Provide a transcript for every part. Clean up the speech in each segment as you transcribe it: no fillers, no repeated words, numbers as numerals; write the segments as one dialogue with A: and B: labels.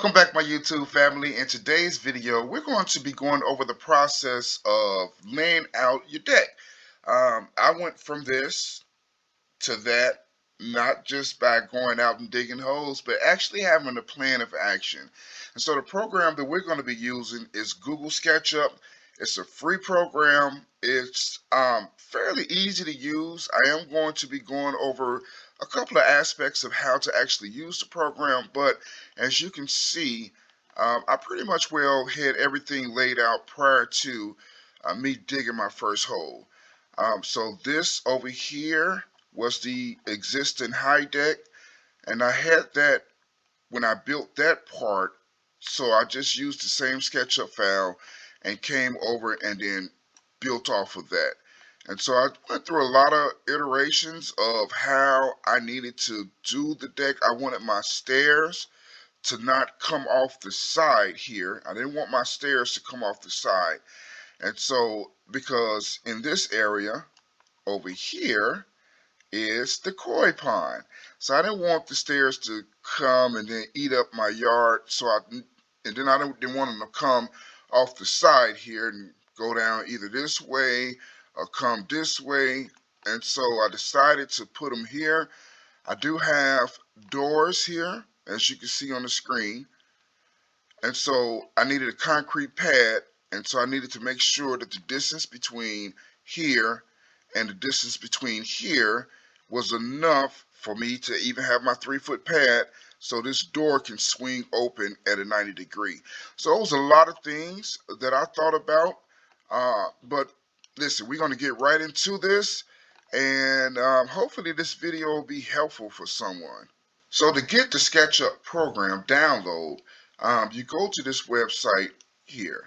A: Welcome back, my YouTube family. In today's video, we're going to be going over the process of laying out your deck. I went from this to that, not just by going out and digging holes, but actually having a plan of action. And so the program that we're going to be using is Google Sketchup. It's a free program. It's fairly easy to use. I am going to be going over a couple of aspects of how to actually use the program, but as you can see, I pretty much had everything laid out prior to me digging my first hole. So this over here was the existing high deck, and I had that when I built that part, so I just used the same SketchUp file and came over and then built off of that. And so I went through a lot of iterations of how I needed to do the deck. I wanted my stairs to not come off the side here. I didn't want my stairs to come off the side. And so, because in this area over here is the koi pond. So I didn't want the stairs to come and then eat up my yard. And then I didn't want them to come off the side here and go down either this way or come this way. And so I decided to put them here. I do have doors here, as you can see on the screen. And so I needed a concrete pad, and so I needed to make sure that the distance between here and the distance between here was enough for me to even have my 3-foot pad so this door can swing open at a 90-degree. So it was a lot of things that I thought about, but listen, we're going to get right into this, and hopefully this video will be helpful for someone. So to get the SketchUp program download, you go to this website here,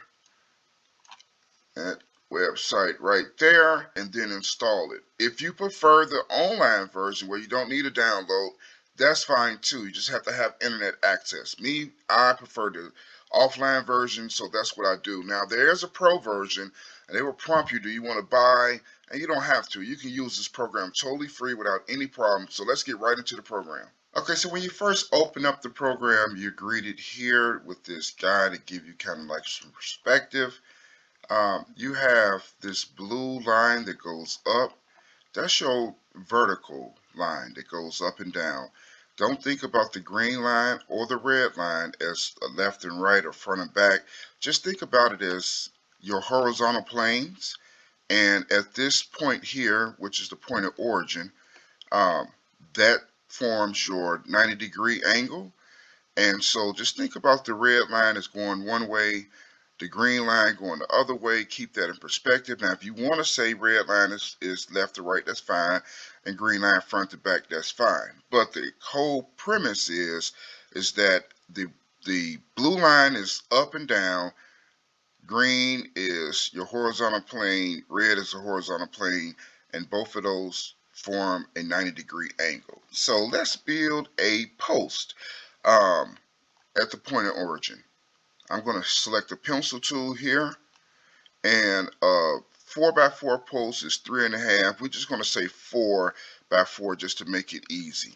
A: that website right there, and then install it. If you prefer the online version where you don't need a download, that's fine too. You just have to have internet access. Me, I prefer the offline version, so that's what I do. Now there's a pro version, and they will prompt you, do you want to buy? And you don't have to. You can use this program totally free without any problem. So let's get right into the program. Okay, so when you first open up the program, you're greeted here with this guy to give you kind of like some perspective. You have this blue line that goes up. That's your vertical line that goes up and down. Don't think about the green line or the red line as a left and right or front and back. Just think about it as your horizontal planes. And at this point here, which is the point of origin, that forms your 90-degree angle. And so just think about the red line is going one way, the green line going the other way. Keep that in perspective. Now, if you want to say red line is left to right, that's fine. And green line front to back, that's fine. But the whole premise is that the blue line is up and down. Green is your horizontal plane. Red is a horizontal plane. And both of those form a 90-degree angle. So let's build a post at the point of origin. I'm going to select the pencil tool here, and 4x4 post is 3.5. We're just going to say 4x4 just to make it easy.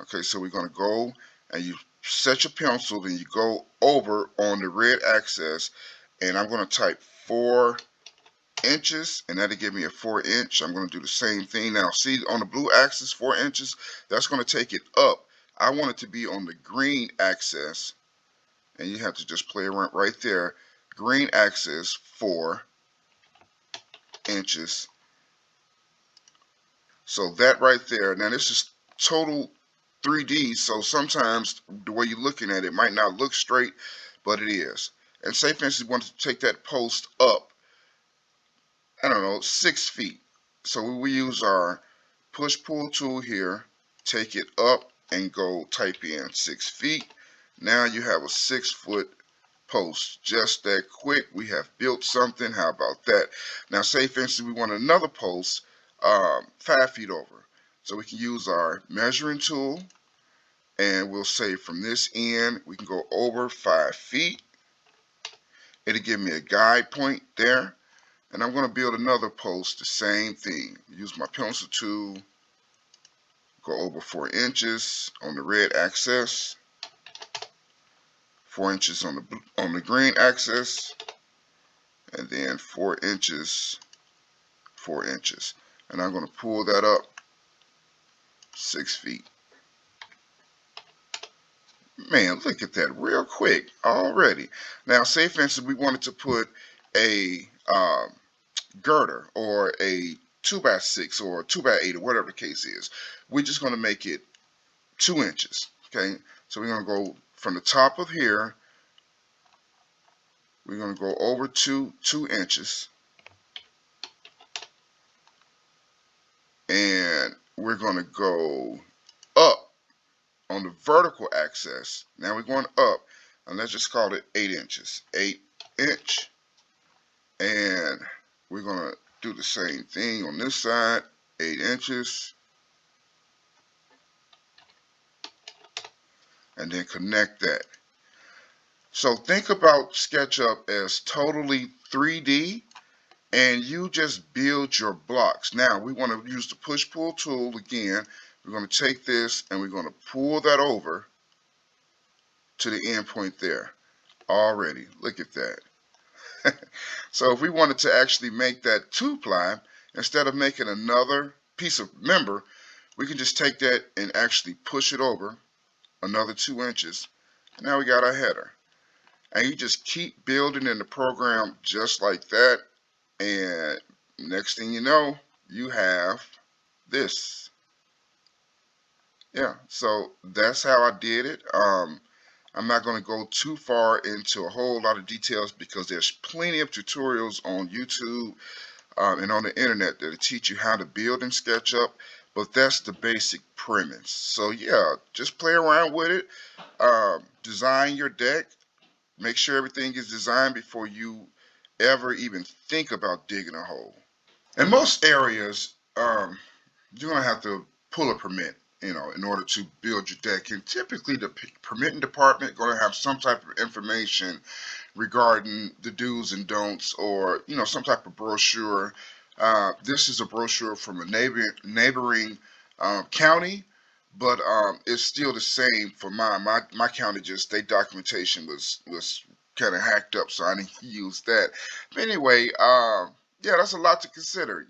A: Okay, so we're going to go and you set your pencil, then you go over on the red axis, and I'm going to type 4 inches, and that'll give me a 4-inch. I'm going to do the same thing. Now see on the blue axis 4 inches, that's going to take it up. I want it to be on the green axis, and you have to just play around right there. Green axis 4 inches. So that right there. Now this is total 3D, so sometimes the way you're looking at it might not look straight, but it is. And say for instance you want to take that post up, I don't know, 6 feet. So we use our push-pull tool here, take it up and go type in 6 feet. Now you have a 6-foot post. Just that quick. We have built something. How about that? Now say for instance we want another post 5 feet over. So we can use our measuring tool, and we'll say from this end we can go over 5 feet. It'll give me a guide point there. And I'm going to build another post, the same thing. Use my pencil tool, go over 4 inches on the red axis, 4 inches on the green axis, and then 4 inches, 4 inches. And I'm going to pull that up 6 feet. Man, look at that real quick already. Now, say for instance we wanted to put a girder or a 2x6 or 2x8 or whatever the case is. We're just going to make it 2 inches. Okay, so we're going to go from the top of here. We're going to go over 2 inches, and we're going to go up on the vertical axis. Now we're going up, and let's just call it 8 inches. 8 inch, and we're going to do the same thing on this side. 8 inches, and then connect that. So think about SketchUp as totally 3D, and you just build your blocks. Now we want to use the push-pull tool again. We're going to take this and we're going to pull that over to the end point there. Already, look at that. So if we wanted to actually make that 2-ply, instead of making another piece of member, we can just take that and actually push it over another 2 inches. And now we got our header. And you just keep building in the program just like that. And next thing you know, you have this. Yeah, so that's how I did it. I'm not going to go too far into a whole lot of details because there's plenty of tutorials on YouTube and on the internet that'll teach you how to build in SketchUp, but that's the basic premise. So yeah, just play around with it, design your deck, make sure everything is designed before you ever even think about digging a hole. In most areas, you're going to have to pull a permit, in order to build your deck. And typically the permitting department going to have some type of information regarding the do's and don'ts, or, some type of brochure. This is a brochure from a neighboring county, but it's still the same for mine. My county, just their documentation was kind of hacked up, so I didn't use that. But anyway, yeah, that's a lot to consider,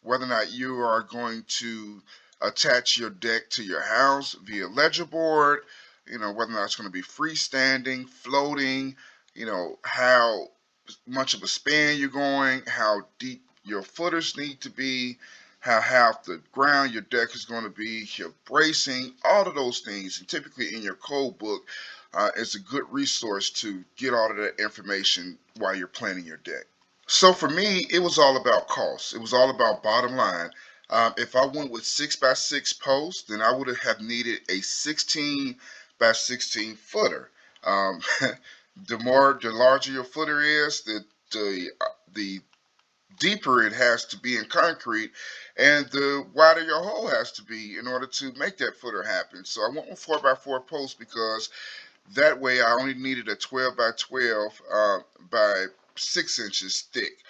A: whether or not you are going to attach your deck to your house via ledger board, whether or not it's going to be freestanding, floating, how much of a span you're going, how deep your footers need to be, how half the ground your deck is going to be, your bracing, all of those things. And typically in your code book, it's a good resource to get all of that information while you're planning your deck. So for me, it was all about cost. It was all about bottom line. If I went with 6x6 posts, then I would have needed a 16x16 footer. Um, the larger your footer is, the deeper it has to be in concrete, and the wider your hole has to be in order to make that footer happen. So I went with 4x4 posts because that way I only needed a 12x12 by 6 inches thick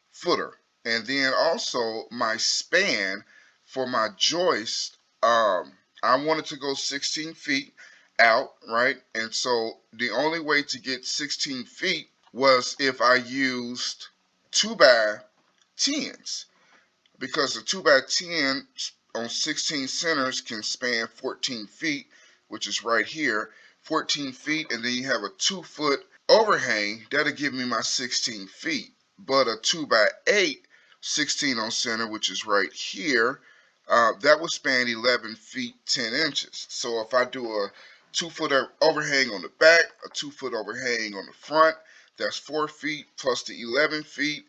A: footer. And then also my span for my joist, I wanted to go 16 feet out, right? And so the only way to get 16 feet was if I used 2x10s, because the 2x10 on 16 centers can span 14 feet, which is right here, 14 feet, and then you have a 2-foot overhang. That'll give me my 16 feet. But a 2x8, 16 on center, which is right here, that would span 11 feet 10 inches. So if I do a 2-foot overhang on the back, a 2-foot overhang on the front, that's 4 feet plus the 11 feet,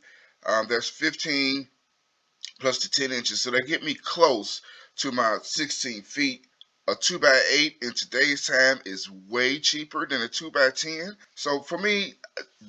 A: that's 15 plus the 10 inches. So that get me close to my 16 feet. A 2x8 in today's time is way cheaper than a 2x10. So for me,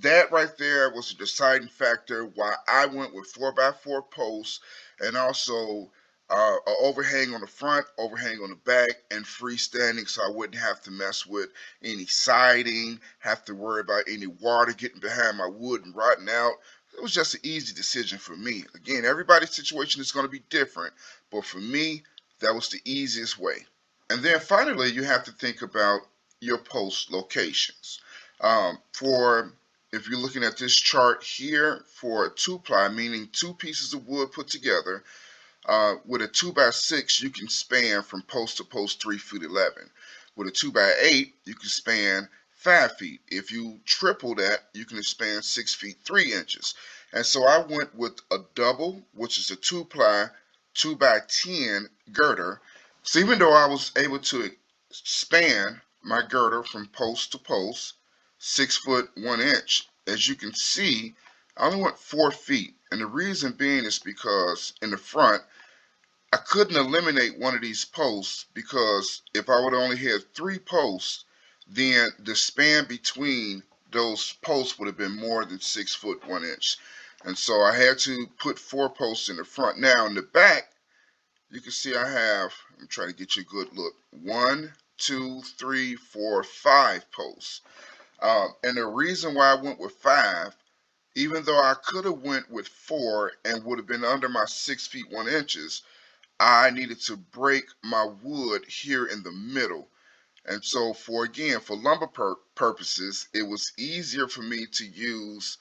A: that right there was a deciding factor why I went with 4x4 posts, and also an overhang on the front, overhang on the back, and freestanding, so I wouldn't have to mess with any siding, have to worry about any water getting behind my wood and rotting out. It was just an easy decision for me. Again, everybody's situation is going to be different, but for me, that was the easiest way. And then finally, you have to think about your post locations. For if you're looking at this chart here for a 2-ply, meaning two pieces of wood put together, with a 2x6, you can span from post to post 3 feet 11. With a 2x8, you can span 5 feet. If you triple that, you can span 6 feet 3 inches. And so I went with a double, which is a 2-ply 2x10 girder. So even though I was able to span my girder from post to post, 6 foot 1 inch, as you can see, I only went 4 feet. And the reason being is because in the front, I couldn't eliminate one of these posts, because if I would only had 3 posts, then the span between those posts would have been more than 6 foot 1 inch. And so I had to put 4 posts in the front. Now in the back, you can see I have, I'm trying to get you a good look, 1, 2, 3, 4, 5 posts. And the reason why I went with 5, even though I could have went with 4 and would have been under my 6 feet 1 inches, I needed to break my wood here in the middle. And so for lumber purposes, it was easier for me to use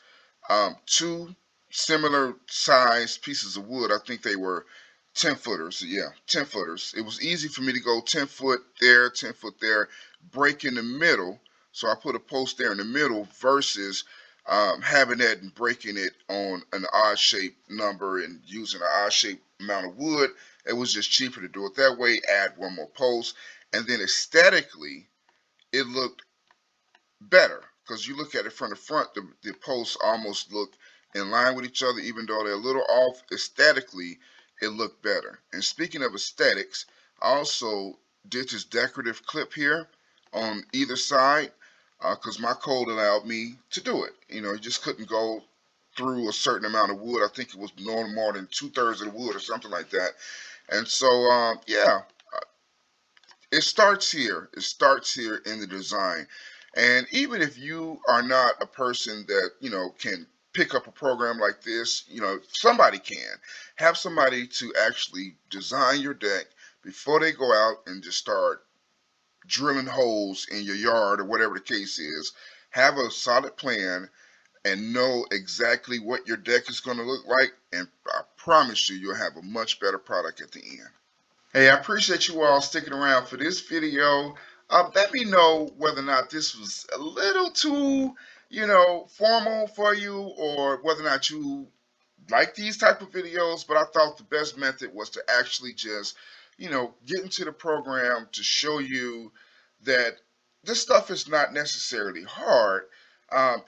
A: two similar sized pieces of wood. I think they were 10 footers. Yeah, 10 footers. It was easy for me to go 10 foot there, 10 foot there, break in the middle. So I put a post there in the middle versus having that and breaking it on an odd shaped number and using an odd shaped amount of wood. It was just cheaper to do it that way, add one more post. And then aesthetically, it looked better, because you look at it from the front, the posts almost look in line with each other, even though they're a little off. Aesthetically, it looked better. And speaking of aesthetics, I also did this decorative clip here on either side, because my code allowed me to do it. You just couldn't go through a certain amount of wood. I think it was no more than 2/3 of the wood or something like that. And so, yeah, it starts here. It starts here in the design. And even if you are not a person that, can pick up a program like this, somebody can. Have somebody to actually design your deck before they go out and just start drilling holes in your yard or whatever the case is. Have a solid plan and know exactly what your deck is going to look like. And I promise you, you'll have a much better product at the end. Hey, I appreciate you all sticking around for this video. Let me know whether or not this was a little too, formal for you, or whether or not you like these type of videos. But I thought the best method was to actually just, get into the program to show you that this stuff is not necessarily hard.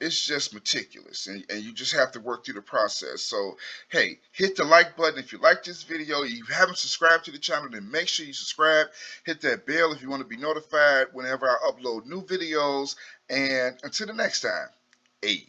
A: It's just meticulous, and you just have to work through the process. So, hey, hit the like button if you like this video. If you haven't subscribed to the channel, then make sure you subscribe. Hit that bell if you want to be notified whenever I upload new videos. And until the next time, hey.